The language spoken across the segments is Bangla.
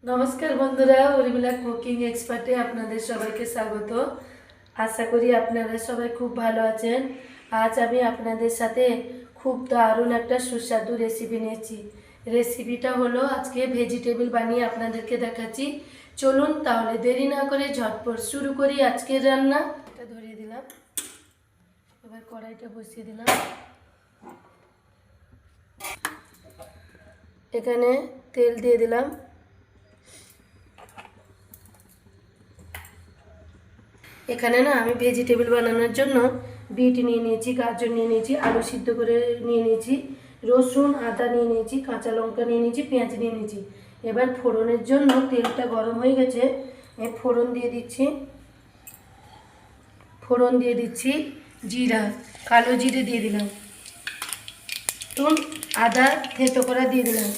নমস্কার বন্ধুরা, উর্মিলা কুকিং এক্সপার্টে আপনাদের সবাইকে স্বাগত। আশা করি আপনারা সবাই খুব ভালো আছেন। আজ আমি আপনাদের সাথে খুব দারুণ একটা সুস্বাদু রেসিপি নিয়েছি। রেসিপিটা হলো আজকে ভেজিটেবল বানিয়ে আপনাদেরকে দেখাচ্ছি। চলুন তাহলে দেরি না করে ঝটপট শুরু করি আজকের রান্না। এটা ধরিয়ে দিলাম, এবার কড়াইটা বসিয়ে দিলাম। এখানে তেল দিয়ে দিলাম। এখানে না আমি ভেজিটেবল বানানোর জন্য বিট নিয়ে নিয়েছি, গাজর নিয়ে নিয়েছি, আলু সিদ্ধ করে নিয়ে নিয়েছি, রসুন আদা নিয়ে নিয়েছি, কাঁচা লঙ্কা নিয়ে নিয়েছি, পেঁয়াজ নিয়ে নিয়েছি। এবার ফোড়নের জন্য তেলটা গরম হয়ে গেছে, ফোড়ন দিয়ে দিচ্ছি। ফোড়ন দিয়ে দিচ্ছি জিরা, কালো জিরে দিয়ে দিলাম, রসুন আদা থেতো করা দিয়ে দিলাম।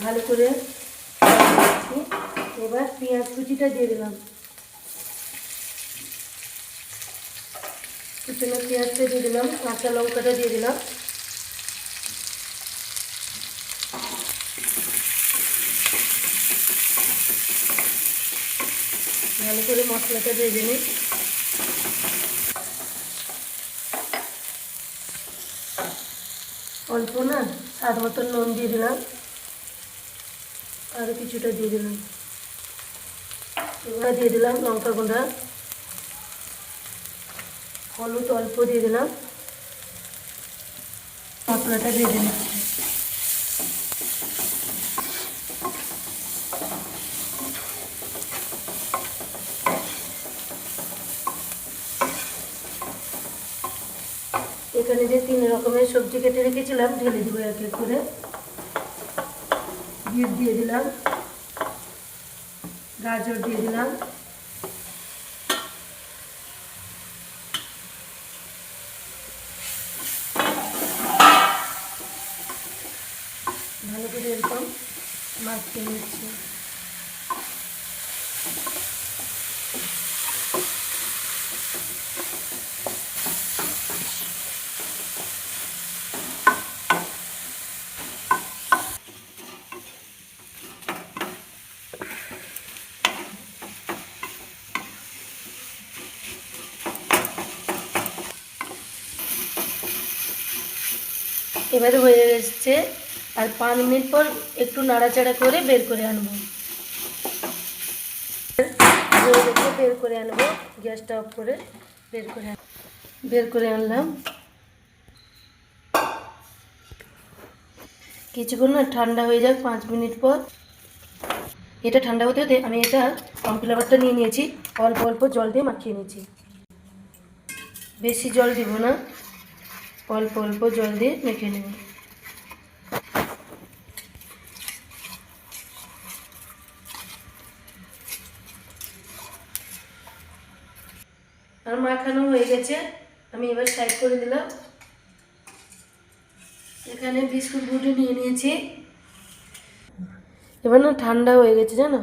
ভালো করে এবার পেঁয়াজ কুচিটা দিয়ে দিলাম। কুচনো পেঁয়াজটা দিয়ে দিলাম, কাঁচা লঙ্কাটা দিয়ে দিলাম। ভালো করে মশলাটা ভেজে নিই। অল্প না স্বাদ মতন নুন দিয়ে দিলাম, আরও কিছুটা দিয়ে দিলাম। এবার দিয়ে দিলাম লঙ্কা গুঁড়া, হলুদ অল্প দিয়ে দিলাম। মশলাটা ভেজে নিচ্ছি। এখানে যে 3 রকমের সবজি কেটে রেখেছিলাম ঢেলে দেবো এক এক করে। বিট দিয়ে দিলাম, গাজর দিয়ে দিলাম, ভালো করে এরকম মাখিয়ে নিচ্ছি। এবারে হয়ে এসছে, আর 5 মিনিট পর একটু নাড়াচাড়া করে বের করে আনবো। বের করে আনবো, গ্যাসটা অফ করে বের করে আনলাম। কিছুক্ষণ না ঠান্ডা হয়ে যাক, 5 মিনিট পর। এটা ঠান্ডা হতে হতে আমি এটা কর্নফ্লাওয়ারটা নিয়ে নিয়েছি, অল্প অল্প জল দিয়ে মাখিয়ে নিয়েছি। বেশি জল দিব না, অল্প অল্প জল দিয়ে মেখে নেব। আর মাখানো হয়ে গেছে, আমি এবার সাইড করে দিলাম। এখানে বিস্কুট গুঁড়ো নিয়ে নিয়েছি। এবার না ঠান্ডা হয়ে গেছে জানো,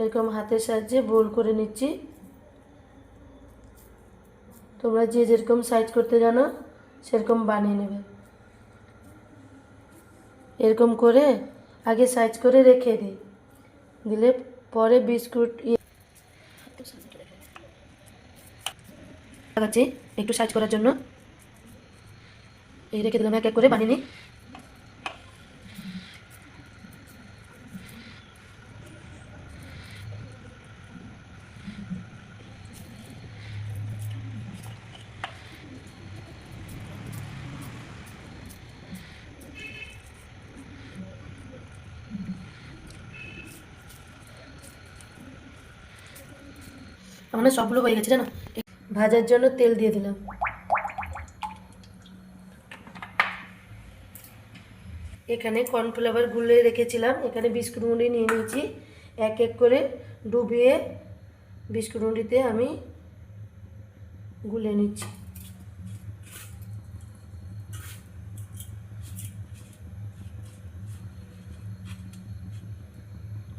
এরকম হাতের সাহায্যে গোল করে নিচ্ছি। তোমরা যে যেরকম সাইজ করতে জানো সেরকম বানিয়ে নেবে। এরকম করে আগে সাইজ করে রেখে দিলে পরে বিস্কুট লাগাচ্ছি একটু সাইজ করার জন্য। এই রেখে দিলাম, এক এক করে বানিয়ে নিই। আমার সবগুলো হয়ে গেছে জানো। ভাজার জন্য তেল দিয়ে দিলাম। এখানে কর্নফ্লাওয়ার গুলে রেখেছিলাম, এখানে বিস্কুট মুড়ি নিয়ে নিয়েছি। এক এক করে ডুবিয়ে বিস্কুট মুড়িতে আমি গুলে নিচ্ছি।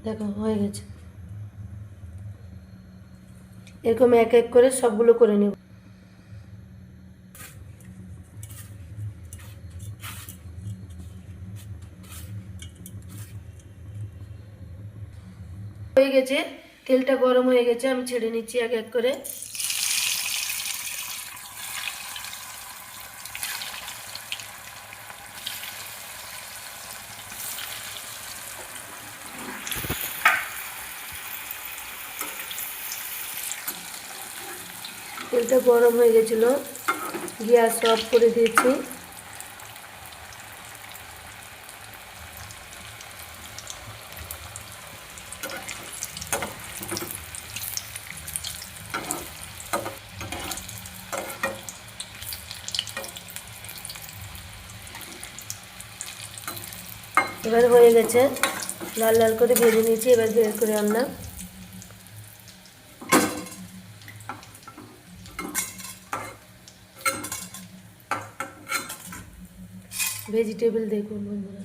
দেখো হয়ে গেছে। এরকম এক এক করে সবগুলো করে নেব। হয়ে গেছে, তেলটা গরম হয়ে গেছে, আমি ছেড়ে নিচ্ছি এক এক করে। তেলটা গরম হয়ে গেছিলো, গ্যাস অফ করে দিয়েছি। এবার হয়ে গেছে, লাল লাল করে ভেজে নিয়েছি, এবার বের করে আনলাম। ভেজিটেবল দেখুন বন্ধুরা,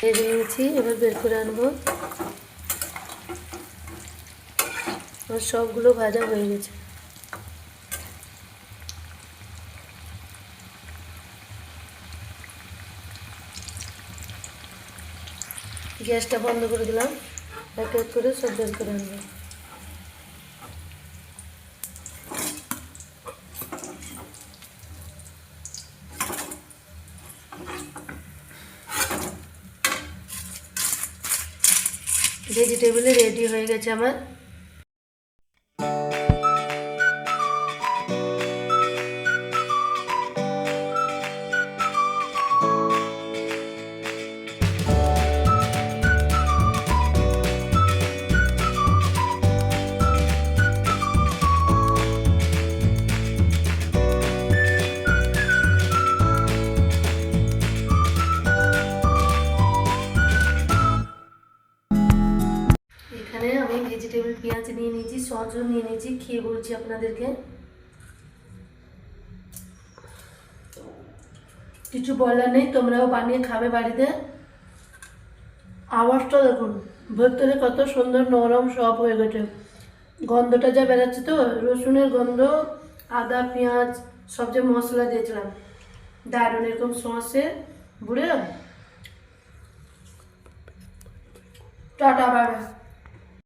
ভেজে নিয়েছি, এবার বের করে আনবো। আর সবগুলো ভাজা হয়ে গেছে। গ্যাসটা বন্ধ করে দিলাম, এক এক করে সব বের করে আনবো। ভেজিটেবলে রেডি হয়ে গেছে আমার। এখানে আমি ভেজিটেবল পেঁয়াজ নিয়ে নিয়েছি, সসও নিয়ে নিয়েছি, খেয়ে বলছি আপনাদেরকে। কিছু বলার নেই, তোমরাও বানিয়ে খাবে বাড়িতে। আওয়াজটা দেখুন, ভেতরে কত সুন্দর নরম সব হয়ে গেছে। গন্ধটা যা বেরাচ্ছে, তো রসুনের গন্ধ, আদা পেঁয়াজ সব যে মশলা দিয়েছিলাম, দারুণ এরকম সসে বুড়ে। Tata, bye bye.